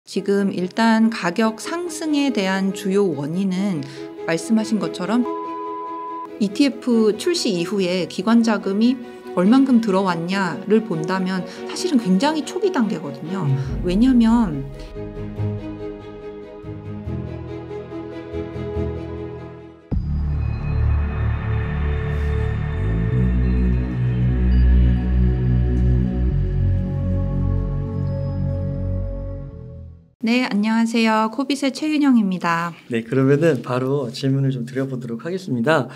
지금 일단 가격 상승에 대한 주요 원인은 말씀하신 것처럼 ETF 출시 이후에 기관 자금이 얼만큼 들어왔냐를 본다면 사실은 굉장히 초기 단계거든요. 왜냐하면 네, 안녕하세요. 코빗의 최윤영입니다. 네, 그러면은 바로 질문을 좀 드려보도록 하겠습니다.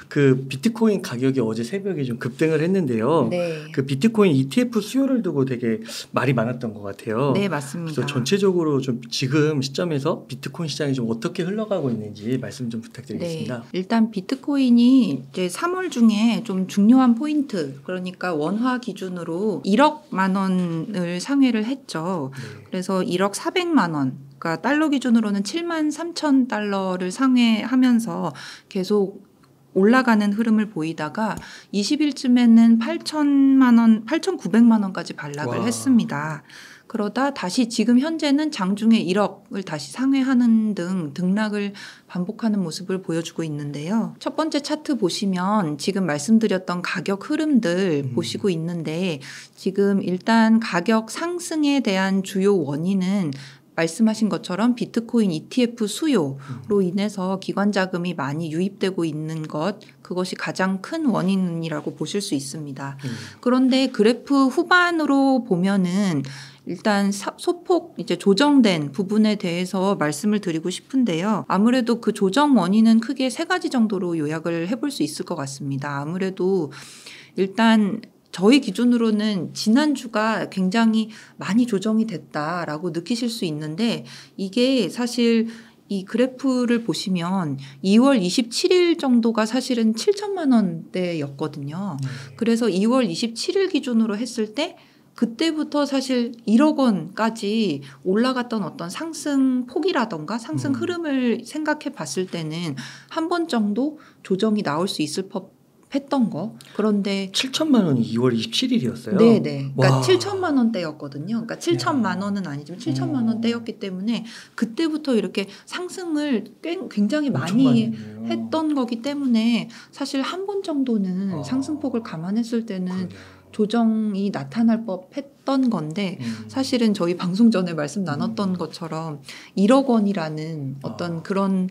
그 비트코인 가격이 어제 새벽에 좀 급등을 했는데요. 네. 그 비트코인 ETF 수요를 두고 되게 말이 많았던 것 같아요. 네, 맞습니다. 그래서 전체적으로 좀 지금 시점에서 비트코인 시장이 좀 어떻게 흘러가고 있는지 말씀 좀 부탁드리겠습니다. 네, 일단 비트코인이 이제 3월 중에 좀 중요한 포인트, 그러니까 원화 기준으로 1억만 원을 상회를 했죠. 네. 그래서 1억 400만 원. 그러니까 달러 기준으로는 7만 3천 달러를 상회하면서 계속 올라가는 흐름을 보이다가 20일쯤에는 8천만 원, 8,900만 원까지 반락을 와. 했습니다. 그러다 다시 지금 현재는 장중에 1억을 다시 상회하는 등 등락을 반복하는 모습을 보여주고 있는데요. 첫 번째 차트 보시면 지금 말씀드렸던 가격 흐름들 보시고 있는데 지금 일단 가격 상승에 대한 주요 원인은 말씀하신 것처럼 비트코인 ETF 수요로 인해서 기관 자금이 많이 유입되고 있는 그것이 가장 큰 원인이라고 보실 수 있습니다. 그런데 그래프 후반으로 보면은 일단 소폭 이제 조정된 부분에 대해서 말씀을 드리고 싶은데요. 아무래도 그 조정 원인은 크게 세 가지 정도로 요약을 해볼 수 있을 것 같습니다. 아무래도 일단 저희 기준으로는 지난주가 굉장히 많이 조정이 됐다라고 느끼실 수 있는데 이게 사실 이 그래프를 보시면 2월 27일 정도가 사실은 7천만 원대였거든요. 그래서 2월 27일 기준으로 했을 때 그때부터 사실 1억 원까지 올라갔던 어떤 상승 폭이라던가 상승 흐름을 생각해 봤을 때는 한 번 정도 조정이 나올 수 있을 했던 거. 그런데 7천만 원이 2월 27일이었어요. 네네. 그러니까 와. 7천만 원대였거든요. 그러니까 7천만 원은 아니지만 7천만 원대였기 때문에 그때부터 이렇게 상승을 굉장히 많이 했던 거기 때문에 사실 한 번 정도는 상승폭을 감안했을 때는 그러네요. 조정이 나타날 법했던 건데 사실은 저희 방송 전에 말씀 나눴던 것처럼 1억 원이라는 어떤 그런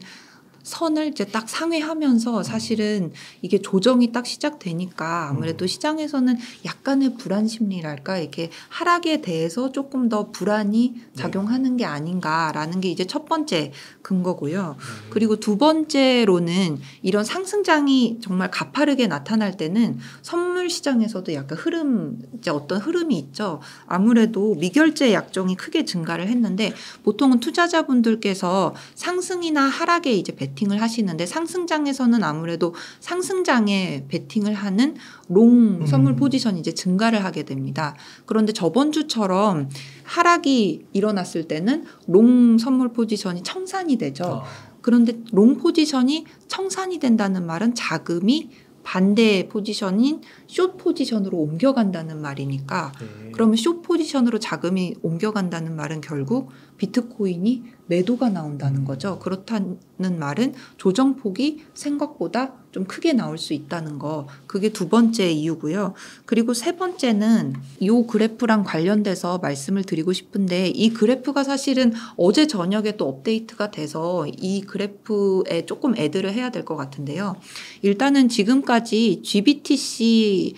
선을 이제 딱 상회하면서 사실은 이게 조정이 딱 시작되니까 아무래도 시장에서는 약간의 불안 심리랄까 이렇게 하락에 대해서 조금 더 불안이 작용하는 게 아닌가라는 게 이제 첫 번째 근거고요. 그리고 두 번째로는 이런 상승장이 정말 가파르게 나타날 때는 선물 시장에서도 약간 이제 어떤 흐름이 있죠. 아무래도 미결제 약정이 크게 증가를 했는데 보통은 투자자분들께서 상승이나 하락에 이제 베팅을 하시는데 상승장에서는 아무래도 상승장에 베팅을 하는 롱 선물 포지션이 이제 증가를 하게 됩니다. 그런데 저번 주처럼 하락이 일어났을 때는 롱 선물 포지션이 청산이 되죠. 그런데 롱 포지션이 청산이 된다는 말은 자금이 반대 포지션인 숏 포지션으로 옮겨간다는 말이니까 그러면 숏 포지션으로 자금이 옮겨간다는 말은 결국 비트코인이 매도가 나온다는 거죠. 그렇다는 말은 조정폭이 생각보다 좀 크게 나올 수 있다는 거. 그게 두 번째 이유고요. 그리고 세 번째는 이 그래프랑 관련돼서 말씀을 드리고 싶은데 이 그래프가 사실은 어제 저녁에 또 업데이트가 돼서 이 그래프에 조금 애드를 해야 될 것 같은데요. 일단은 지금까지 GBTC랑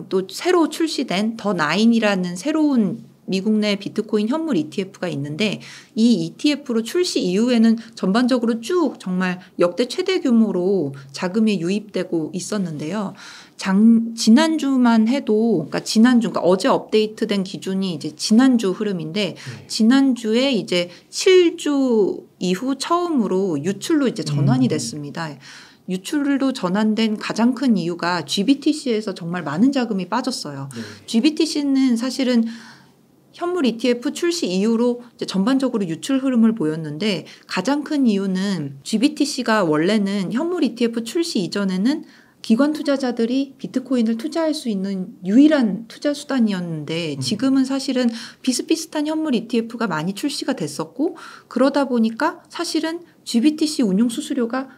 또 새로 출시된 더 나인이라는 새로운 미국 내 비트코인 현물 ETF가 있는데 이 ETF로 출시 이후에는 전반적으로 쭉 정말 역대 최대 규모로 자금이 유입되고 있었는데요. 지난주만 해도 그러니까 어제 업데이트된 기준이 이제 지난주 흐름인데 지난주에 이제 7주 이후 처음으로 유출로 이제 전환이 됐습니다. 유출로 전환된 가장 큰 이유가 GBTC에서 정말 많은 자금이 빠졌어요. GBTC는 사실은 현물 ETF 출시 이후로 이제 전반적으로 유출 흐름을 보였는데 가장 큰 이유는 GBTC가 원래는 현물 ETF 출시 이전에는 기관 투자자들이 비트코인을 투자할 수 있는 유일한 투자 수단이었는데 지금은 사실은 비슷비슷한 현물 ETF가 많이 출시가 됐었고 그러다 보니까 사실은 GBTC 운용 수수료가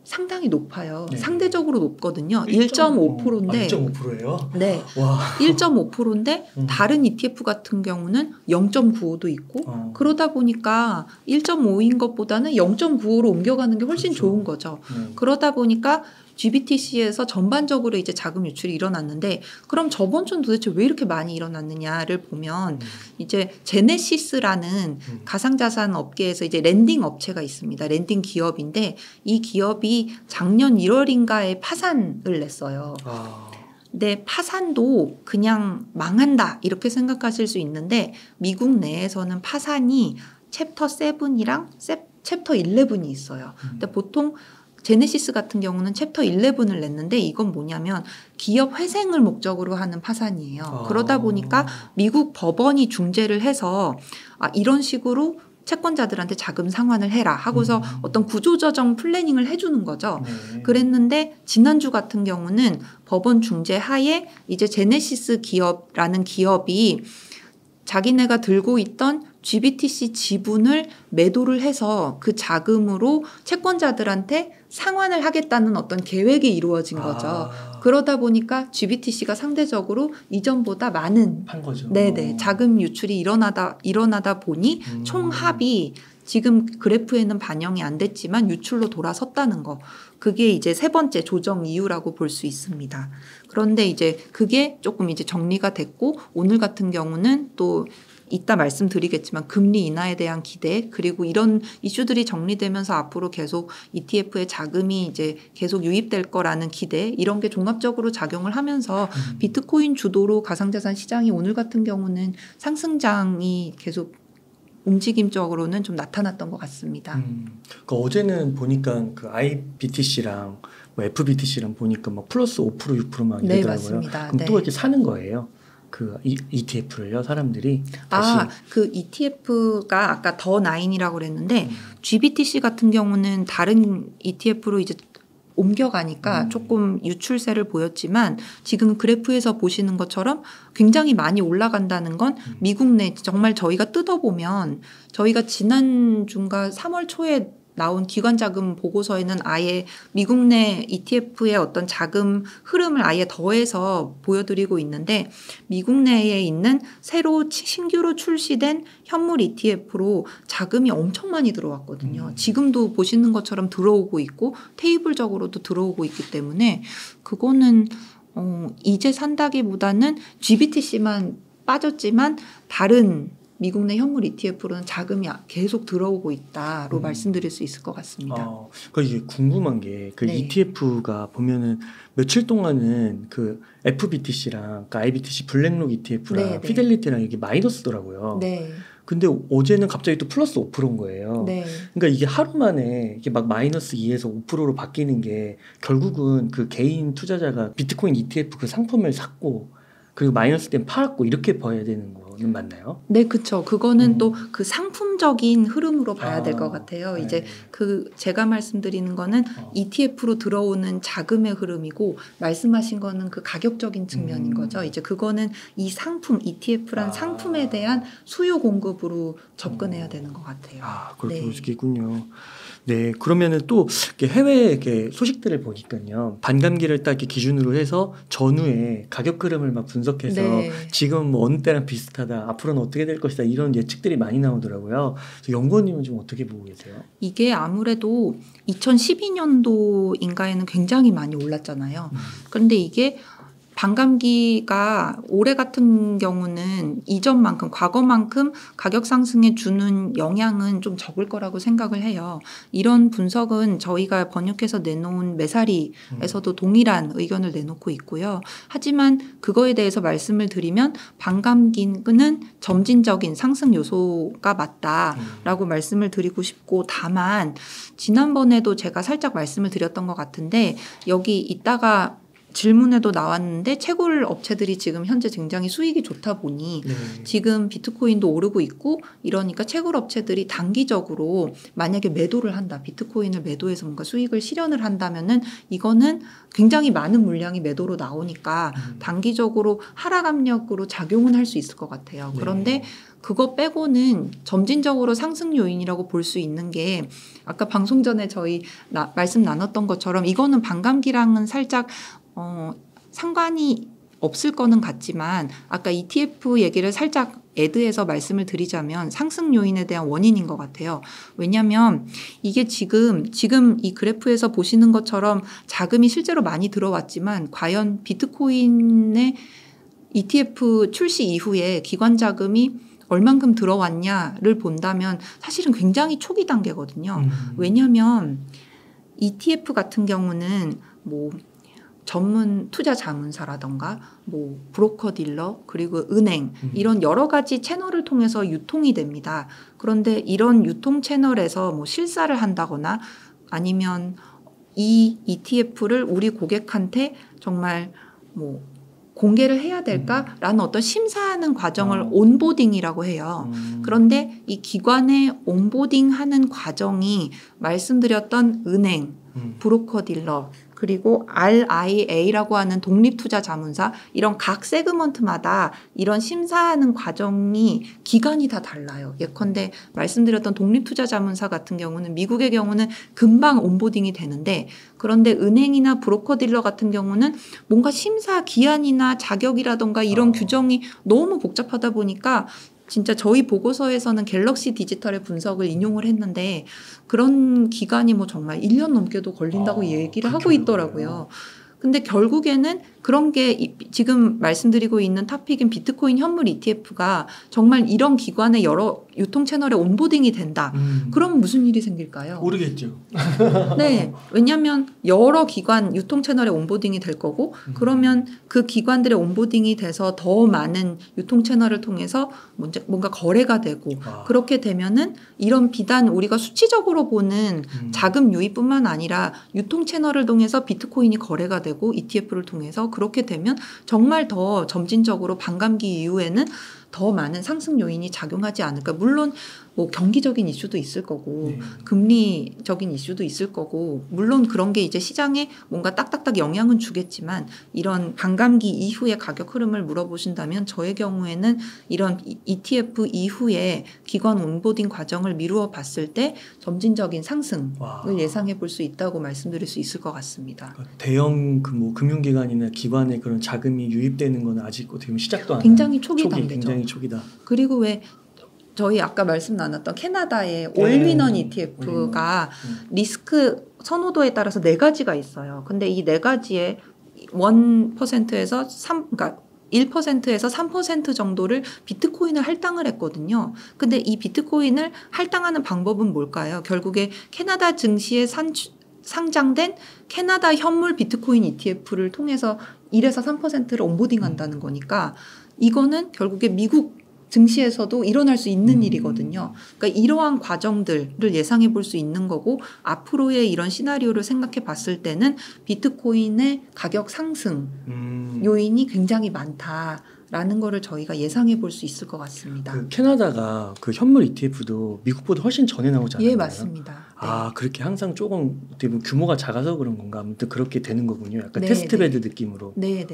상당히 높아요. 네. 상대적으로 높거든요. 1.5%인데 1.5%예요? 네. 와. 1.5%인데 다른 ETF 같은 경우는 0.95도 있고 그러다 보니까 1.5인 것보다는 0.95로 옮겨가는 게 훨씬 그렇죠. 좋은 거죠. 그러다 보니까 GBTC에서 전반적으로 이제 자금 유출이 일어났는데 그럼 저번 주는 도대체 왜 이렇게 많이 일어났느냐를 보면 이제 제네시스라는 가상자산 업계에서 이제 랜딩 업체가 있습니다. 랜딩 기업인데 이 기업이 작년 1월인가에 파산을 냈어요. 근데 파산도 그냥 망한다 이렇게 생각하실 수 있는데 미국 내에서는 파산이 챕터 7이랑 챕터 11이 있어요. 근데 보통 제네시스 같은 경우는 챕터 11을 냈는데 이건 뭐냐면 기업 회생을 목적으로 하는 파산이에요. 그러다 보니까 미국 법원이 중재를 해서 이런 식으로 채권자들한테 자금 상환을 해라 하고서 어떤 구조조정 플래닝을 해주는 거죠. 그랬는데 지난주 같은 경우는 법원 중재 하에 이제 제네시스 기업라는 기업이 자기네가 들고 있던 GBTC 지분을 매도를 해서 그 자금으로 채권자들한테 상환을 하겠다는 어떤 계획이 이루어진 거죠. 그러다 보니까 GBTC가 상대적으로 이전보다 많은 판 거죠. 네네 자금 유출이 일어나다 보니 총 합이 지금 그래프에는 반영이 안 됐지만 유출로 돌아섰다는 거. 그게 이제 세 번째 조정 이유라고 볼 수 있습니다. 그런데 이제 그게 조금 이제 정리가 됐고 오늘 같은 경우는 또 이따 말씀드리겠지만 금리 인하에 대한 기대 그리고 이런 이슈들이 정리되면서 앞으로 계속 ETF에 자금이 이제 계속 유입될 거라는 기대 이런 게 종합적으로 작용을 하면서 비트코인 주도로 가상자산 시장이 오늘 같은 경우는 상승장이 계속 움직임적으로는 좀 나타났던 것 같습니다. 그 어제는 보니까 그 IBTC랑 뭐 FBTC랑 보니까 막 플러스 5% 6%막 네, 이러더라고요. 맞습니다. 그럼 네. 또 이렇게 사는 거예요? 그 ETF를요, 사람들이 다시. 그 ETF가 아까 더 나인이라고 그랬는데 GBTC 같은 경우는 다른 ETF로 이제 옮겨가니까 조금 유출세를 보였지만 지금 그래프에서 보시는 것처럼 굉장히 많이 올라간다는 건 미국 내 정말 저희가 뜯어보면 저희가 지난주인가 3월 초에 나온 기관자금 보고서에는 아예 미국 내 ETF의 어떤 자금 흐름을 아예 더해서 보여드리고 있는데 미국 내에 있는 새로 신규로 출시된 현물 ETF로 자금이 엄청 많이 들어왔거든요. 지금도 보시는 것처럼 들어오고 있고 테이블적으로도 들어오고 있기 때문에 그거는 이제 산다기보다는 GBTC만 빠졌지만 다른 미국 내 현물 ETF로는 자금이 계속 들어오고 있다로 말씀드릴 수 있을 것 같습니다. 그 이게 궁금한 게 그 네. ETF가 보면은 며칠 동안은 그 FBTC랑 그 IBTC 블랙록 ETF랑 네, 네. 피델리티랑 이게 마이너스더라고요. 네. 근데 어제는 갑자기 또 플러스 5%인 거예요. 네. 그러니까 이게 하루 만에 이게 막 마이너스 2에서 5%로 바뀌는 게 결국은 그 개인 투자자가 비트코인 ETF 그 상품을 샀고 그리고 마이너스 때는 팔았고 이렇게 봐야 되는 거는 맞나요? 네, 그렇죠. 그거는 또 그 상품적인 흐름으로 봐야 될 것 같아요. 네. 이제 그 제가 말씀드리는 거는 ETF로 들어오는 자금의 흐름이고 말씀하신 거는 그 가격적인 측면인 거죠. 이제 그거는 이 상품 ETF란 상품에 대한 수요 공급으로 접근해야 되는 것 같아요. 그렇게 네. 보시겠군요. 네, 그러면은 또 이렇게 해외 이렇게 소식들을 보니까요. 반감기를 딱 이렇게 기준으로 해서 전후에 가격 흐름을 막 분석해서 네. 지금 뭐 어느 때랑 비슷하다, 앞으로는 어떻게 될 것이다 이런 예측들이 많이 나오더라고요. 연구원님은 좀 어떻게 보고 계세요? 이게 아무래도 2012년도인가에는 굉장히 많이 올랐잖아요. 그런데 이게 반감기가 올해 같은 경우는 이전만큼 과거만큼 가격 상승에 주는 영향은 좀 적을 거라고 생각을 해요. 이런 분석은 저희가 번역해서 내놓은 메사리에서도 동일한 의견을 내놓고 있고요. 하지만 그거에 대해서 말씀을 드리면 반감기는 점진적인 상승 요소가 맞다라고 말씀을 드리고 싶고 다만 지난번에도 제가 살짝 말씀을 드렸던 것 같은데 여기 이따가 질문에도 나왔는데 채굴 업체들이 지금 현재 굉장히 수익이 좋다 보니 네. 지금 비트코인도 오르고 있고 이러니까 채굴 업체들이 단기적으로 만약에 매도를 한다. 비트코인을 매도해서 뭔가 수익을 실현을 한다면은 이거는 굉장히 많은 물량이 매도로 나오니까 단기적으로 하락 압력으로 작용은 할 수 있을 것 같아요. 그런데 네. 그거 빼고는 점진적으로 상승 요인이라고 볼 수 있는 게 아까 방송 전에 저희 말씀 나눴던 것처럼 이거는 반감기랑은 살짝 상관이 없을 거는 같지만 아까 ETF 얘기를 살짝 애드해서 말씀을 드리자면 상승 요인에 대한 원인인 것 같아요. 왜냐하면 이게 지금 이 그래프에서 보시는 것처럼 자금이 실제로 많이 들어왔지만 과연 비트코인의 ETF 출시 이후에 기관 자금이 얼만큼 들어왔냐를 본다면 사실은 굉장히 초기 단계거든요. 왜냐하면 ETF 같은 경우는 뭐 전문 투자 자문사라던가 뭐 브로커 딜러 그리고 은행 이런 여러 가지 채널을 통해서 유통이 됩니다. 그런데 이런 유통 채널에서 뭐 실사를 한다거나 아니면 이 ETF를 우리 고객한테 정말 뭐 공개를 해야 될까라는 어떤 심사하는 과정을 온보딩이라고 해요. 그런데 이 기관의 온보딩하는 과정이 말씀드렸던 은행, 브로커 딜러 그리고 RIA라고 하는 독립투자자문사 이런 각 세그먼트마다 이런 심사하는 과정이 기간이 다 달라요. 예컨대 말씀드렸던 독립투자자문사 같은 경우는 미국의 경우는 금방 온보딩이 되는데 그런데 은행이나 브로커딜러 같은 경우는 뭔가 심사 기한이나 자격이라던가 이런 규정이 너무 복잡하다 보니까 진짜 저희 보고서에서는 갤럭시 디지털의 분석을 인용을 했는데 그런 기간이 뭐 정말 1년 넘게도 걸린다고 얘기를 하고 있더라고요. 근데 결국에는 그런 게 지금 말씀드리고 있는 토픽인 비트코인 현물 ETF가 정말 이런 기관의 여러 유통 채널에 온보딩이 된다. 그럼 무슨 일이 생길까요? 모르겠죠. 네. 왜냐하면 여러 기관 유통 채널에 온보딩이 될 거고 그러면 그 기관들의 온보딩이 돼서 더 많은 유통 채널을 통해서 뭔가 거래가 되고 그렇게 되면은 이런 비단 우리가 수치적으로 보는 자금 유입뿐만 아니라 유통 채널을 통해서 비트코인이 거래가 되고 ETF를 통해서 그렇게 되면 정말 더 점진적으로 반감기 이후에는 더 많은 상승 요인이 작용하지 않을까. 물론 뭐 경기적인 이슈도 있을 거고 금리적인 이슈도 있을 거고 물론 그런 게 이제 시장에 뭔가 딱딱딱 영향은 주겠지만 이런 반감기 이후의 가격 흐름을 물어보신다면 저의 경우에는 이런 ETF 이후에 기관 온보딩 과정을 미루어 봤을 때 점진적인 상승을 예상해 볼 수 있다고 말씀드릴 수 있을 것 같습니다. 대형 뭐 금융기관이나 기관에 그런 자금이 유입되는 건 아직 어떻게 보면 시작도 안 굉장히 초기 단계죠. 굉장히 초기다. 그리고 왜 저희 아까 말씀 나눴던 캐나다의 올윈원 ETF가 리스크 선호도에 따라서 4가지가 있어요. 근데 이 4가지에 1%에서 1%에서 3% 정도를 비트코인을 할당을 했거든요. 근데 이 비트코인을 할당하는 방법은 뭘까요? 결국에 캐나다 증시에 상장된 캐나다 현물 비트코인 ETF를 통해서 1에서 3%를 온보딩한다는 거니까 이거는 결국에 미국 증시에서도 일어날 수 있는 일이거든요. 그러니까 이러한 과정들을 예상해 볼 수 있는 거고 앞으로의 이런 시나리오를 생각해 봤을 때는 비트코인의 가격 상승 요인이 굉장히 많다라는 거를 저희가 예상해 볼 수 있을 것 같습니다. 그 캐나다가 그 현물 ETF도 미국보다 훨씬 전에 나오잖아요. 예, 맞습니다. 아, 그렇게 항상 조금 어떻게 보면 규모가 작아서 그런 건가? 아무튼 그렇게 되는 거군요. 약간 네, 테스트베드 느낌으로. 네.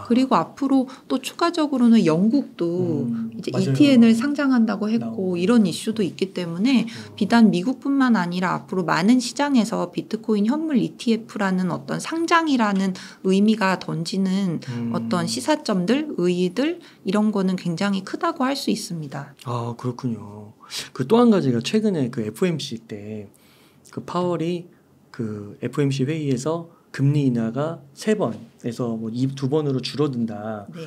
그리고 앞으로 또 추가적으로는 영국도 이제 맞아요. ETN을 상장한다고 했고 나오고. 이런 이슈도 있기 때문에 비단 미국뿐만 아니라 앞으로 많은 시장에서 비트코인 현물 ETF라는 어떤 상장이라는 의미가 던지는 어떤 시사점들, 의의들 이런 거는 굉장히 크다고 할 수 있습니다. 아, 그렇군요. 그 또 한 가지가 최근에 그 FOMC 때 그 파월이 그 FOMC 회의에서 금리 인하가 3번에서 뭐 2번으로 줄어든다. 네.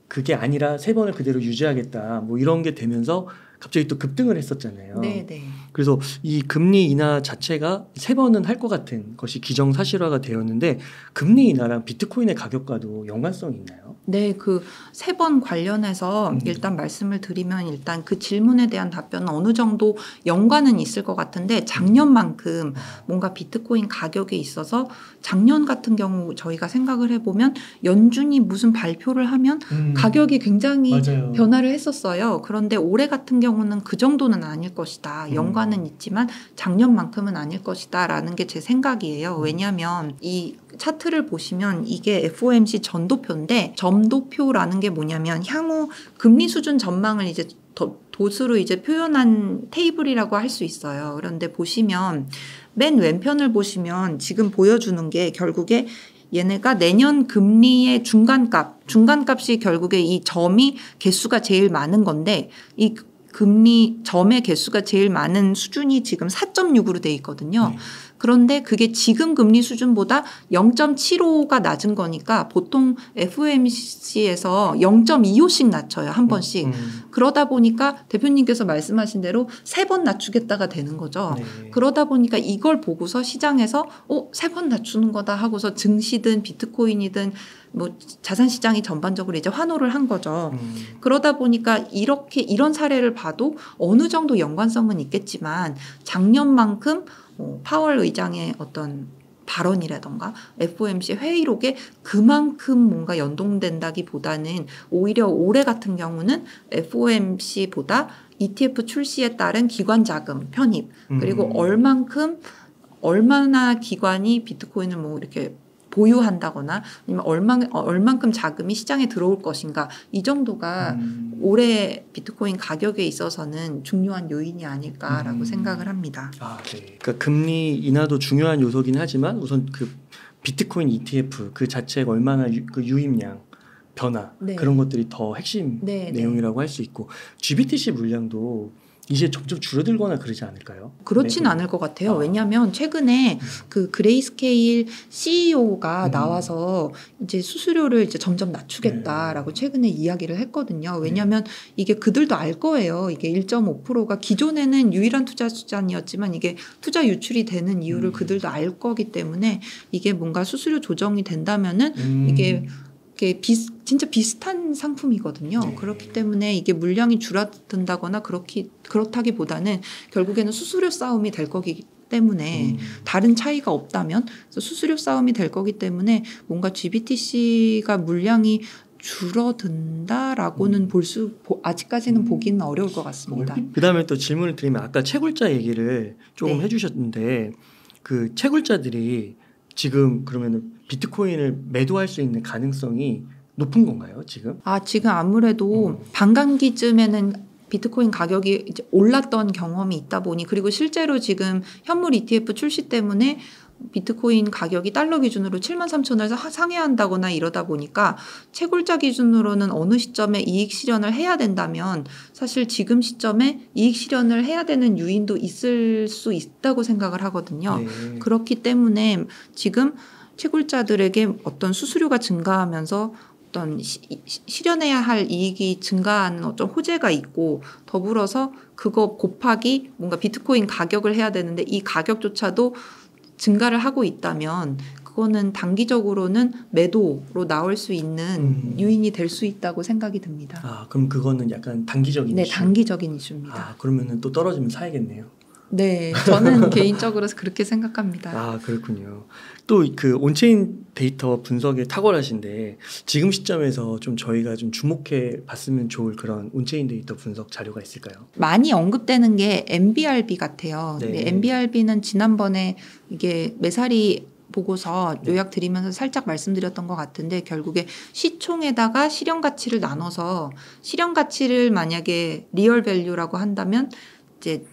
그게 아니라 3번을 그대로 유지하겠다. 뭐 이런 게 되면서 갑자기 또 급등을 했었잖아요. 네네. 그래서 이 금리 인하 자체가 3번은 할 것 같은 것이 기정사실화가 되었는데 금리 인하랑 비트코인의 가격과도 연관성이 있나요? 네, 그 3번 관련해서 일단 말씀을 드리면 일단 그 질문에 대한 답변은 어느 정도 연관은 있을 것 같은데 작년만큼 뭔가 비트코인 가격에 있어서 작년 같은 경우 저희가 생각을 해보면 연준이 무슨 발표를 하면 가격이 굉장히 맞아요. 변화를 했었어요. 그런데 올해 같은 경우는 그 정도는 아닐 것이다. 연관은 있지만 작년만큼은 아닐 것이다 라는 게 제 생각이에요. 왜냐하면 이 차트를 보시면 이게 FOMC 전도표인데 점도표라는 게 뭐냐면 향후 금리 수준 전망을 이제 도수로 이제 표현한 테이블이라고 할 수 있어요. 그런데 보시면 맨 왼편을 보시면 지금 보여주는 게 결국에 얘네가 내년 금리의 중간값이 결국에 이 점이 개수가 제일 많은 건데 이 금리 점의 개수가 제일 많은 수준이 지금 4.6으로 돼 있거든요. 그런데 그게 지금 금리 수준보다 0.75가 낮은 거니까 보통 FOMC에서 0.25씩 낮춰요. 한 번씩. 그러다 보니까 대표님께서 말씀하신 대로 3번 낮추겠다가 되는 거죠. 네. 그러다 보니까 이걸 보고서 시장에서 3번 낮추는 거다 하고서 증시든 비트코인이든 뭐 자산시장이 전반적으로 이제 환호를 한 거죠. 그러다 보니까 이런 사례를 봐도 어느 정도 연관성은 있겠지만 작년만큼 파월 의장의 어떤 발언이라던가 FOMC 회의록에 그만큼 뭔가 연동된다기보다는 오히려 올해 같은 경우는 FOMC보다 ETF 출시에 따른 기관 자금 편입 그리고 얼마나 기관이 비트코인을 뭐 이렇게 보유한다거나 아니면 얼만큼 자금이 시장에 들어올 것인가 이 정도가 올해 비트코인 가격에 있어서는 중요한 요인이 아닐까라고 생각을 합니다. 아, 네. 그러니까 금리 인하도 중요한 요소긴 하지만 우선 그 비트코인 ETF 그 자체가 얼마나 그 유입량 변화 네. 그런 것들이 더 핵심 내용이라고 할 수 있고 GBTC 물량도 이제 점점 줄어들거나 그러지 않을까요? 그렇진 않을 것 같아요. 왜냐하면 최근에 그 그레이스케일 CEO가 나와서 이제 수수료를 이제 점점 낮추겠다라고 최근에 이야기를 했거든요. 왜냐하면 이게 그들도 알 거예요. 이게 1.5%가 기존에는 유일한 투자 수단이었지만 이게 투자 유출이 되는 이유를 그들도 알 거기 때문에 이게 뭔가 수수료 조정이 된다면은 이게 진짜 비슷한 상품이거든요. 네. 그렇기 때문에 이게 물량이 줄어든다거나 그렇다기보다는 결국에는 수수료 싸움이 될 거기 때문에 다른 차이가 없다면 수수료 싸움이 될 거기 때문에 뭔가 GBTC가 물량이 줄어든다라고는 아직까지는 보기는 어려울 것 같습니다. 그다음에 또 질문을 드리면 아까 채굴자 얘기를 조금 해주셨는데 그 채굴자들이 지금 그러면 비트코인을 매도할 수 있는 가능성이 높은 건가요, 지금? 지금 아무래도 반감기쯤에는 비트코인 가격이 이제 올랐던 경험이 있다 보니 그리고 실제로 지금 현물 ETF 출시 때문에 비트코인 가격이 달러 기준으로 73,000원을 상회한다거나 이러다 보니까 채굴자 기준으로는 어느 시점에 이익 실현을 해야 된다면 사실 지금 시점에 이익 실현을 해야 되는 요인도 있을 수 있다고 생각을 하거든요. 네. 그렇기 때문에 지금 채굴자들에게 어떤 수수료가 증가하면서 어떤 실현해야 할 이익이 증가하는 어떤 호재가 있고 더불어서 그거 곱하기 뭔가 비트코인 가격을 해야 되는데 이 가격조차도 증가를 하고 있다면 그거는 단기적으로는 매도로 나올 수 있는 요인이 될 수 있다고 생각이 듭니다. 그럼 그거는 약간 단기적인 네, 이슈? 단기적인 이슈입니다. 그러면은 또 떨어지면 사야겠네요. 네, 저는 개인적으로 그렇게 생각합니다. 그렇군요. 또 그 온체인 데이터 분석에 탁월하신데 지금 시점에서 좀 저희가 좀 주목해 봤으면 좋을 그런 온체인 데이터 분석 자료가 있을까요? 많이 언급되는 게 MBRB 같아요. 네. MBRB는 지난번에 이게 매사리 보고서 요약 드리면서 살짝 말씀드렸던 것 같은데 결국에 시총에다가 실현 가치를 나눠서 실현 가치를 만약에 리얼 밸류라고 한다면 이제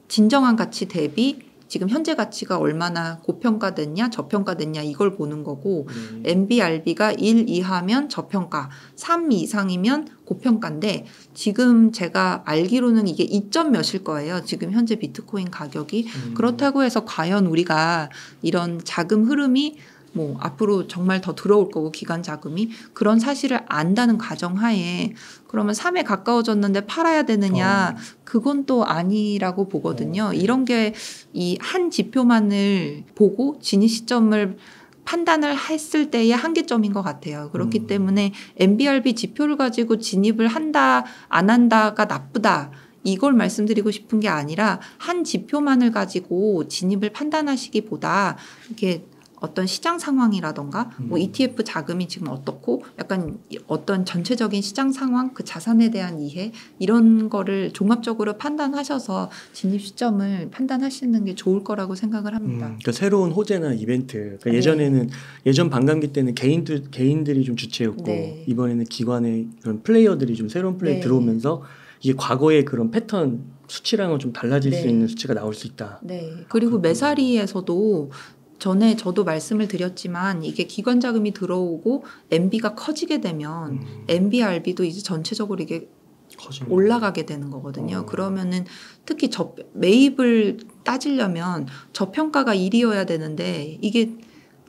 진정한 가치 대비 지금 현재 가치가 얼마나 고평가됐냐 저평가됐냐 이걸 보는 거고 MBRB가 1 이하면 저평가 3 이상이면 고평가인데 지금 제가 알기로는 이게 2점 몇일 거예요. 지금 현재 비트코인 가격이. 그렇다고 해서 과연 우리가 이런 자금 흐름이 뭐 앞으로 정말 더 들어올 거고 기관 자금이 그런 사실을 안다는 가정하에 그러면 3에 가까워졌는데 팔아야 되느냐 그건 또 아니라고 보거든요. 이런 게 이 한 지표만을 보고 진입 시점을 판단을 했을 때의 한계점인 것 같아요. 그렇기 때문에 NBRB 지표를 가지고 진입을 한다 안 한다가 나쁘다. 이걸 말씀드리고 싶은 게 아니라 한 지표만을 가지고 진입을 판단하시기보다 이렇게 어떤 시장 상황이라던가 뭐 ETF 자금이 지금 어떻고 약간 어떤 전체적인 시장 상황 그 자산에 대한 이해 이런 거를 종합적으로 판단하셔서 진입 시점을 판단하시는 게 좋을 거라고 생각을 합니다. 그러니까 새로운 호재나 이벤트 그러니까 예전에는 예전 반감기 때는 개인들이 좀 주체였고 네. 이번에는 기관의 그런 플레이어들이 좀 새로운 플레이 네. 들어오면서 이게 과거의 그런 패턴 수치랑은 좀 달라질 네. 수 있는 수치가 나올 수 있다. 네. 그리고 매사리에서도 전에 저도 말씀을 드렸지만 이게 기관 자금이 들어오고 MB가 커지게 되면 MBRB도 이제 전체적으로 이게 올라가게 되는 거거든요. 그러면은 특히 매입을 따지려면 저평가가 1이어야 되는데 이게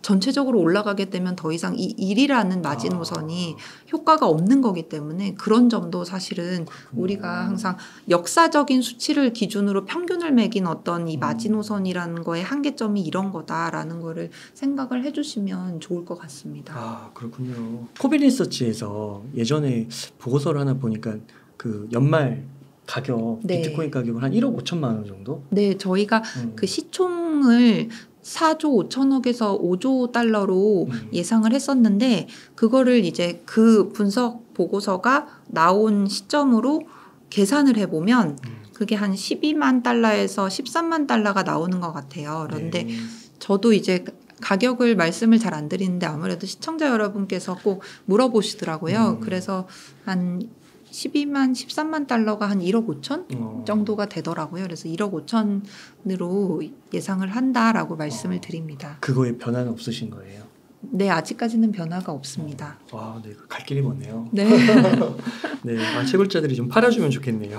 전체적으로 올라가게 되면 더 이상 이 1이라는 마지노선이 효과가 없는 거기 때문에 그런 점도 사실은 우리가 항상 역사적인 수치를 기준으로 평균을 매긴 어떤 이 마지노선이라는 거의 한계점이 이런 거다라는 거를 생각을 해주시면 좋을 것 같습니다. 아 그렇군요. 코빌 리서치에서 예전에 보고서를 하나 보니까 그 연말 가격 네. 비트코인 가격을 한 1억 5천만 원 정도? 네, 저희가 그 시총을 4조 5천억에서 5조 달러로 예상을 했었는데 그거를 이제 그 분석 보고서가 나온 시점으로 계산을 해보면 그게 한 12만 달러에서 13만 달러가 나오는 것 같아요. 그런데 저도 이제 가격을 말씀을 잘 안 드리는데 아무래도 시청자 여러분께서 꼭 물어보시더라고요. 그래서 한 12만, 13만 달러가 한 1억 5천 정도가 되더라고요. 그래서 1억 5천으로 예상을 한다라고 말씀을 드립니다. 그거에 변화는 없으신 거예요? 네, 아직까지는 변화가 없습니다. 와, 네, 갈 길이 먼네요. 네. 네, 채굴자들이 좀 팔아주면 좋겠네요.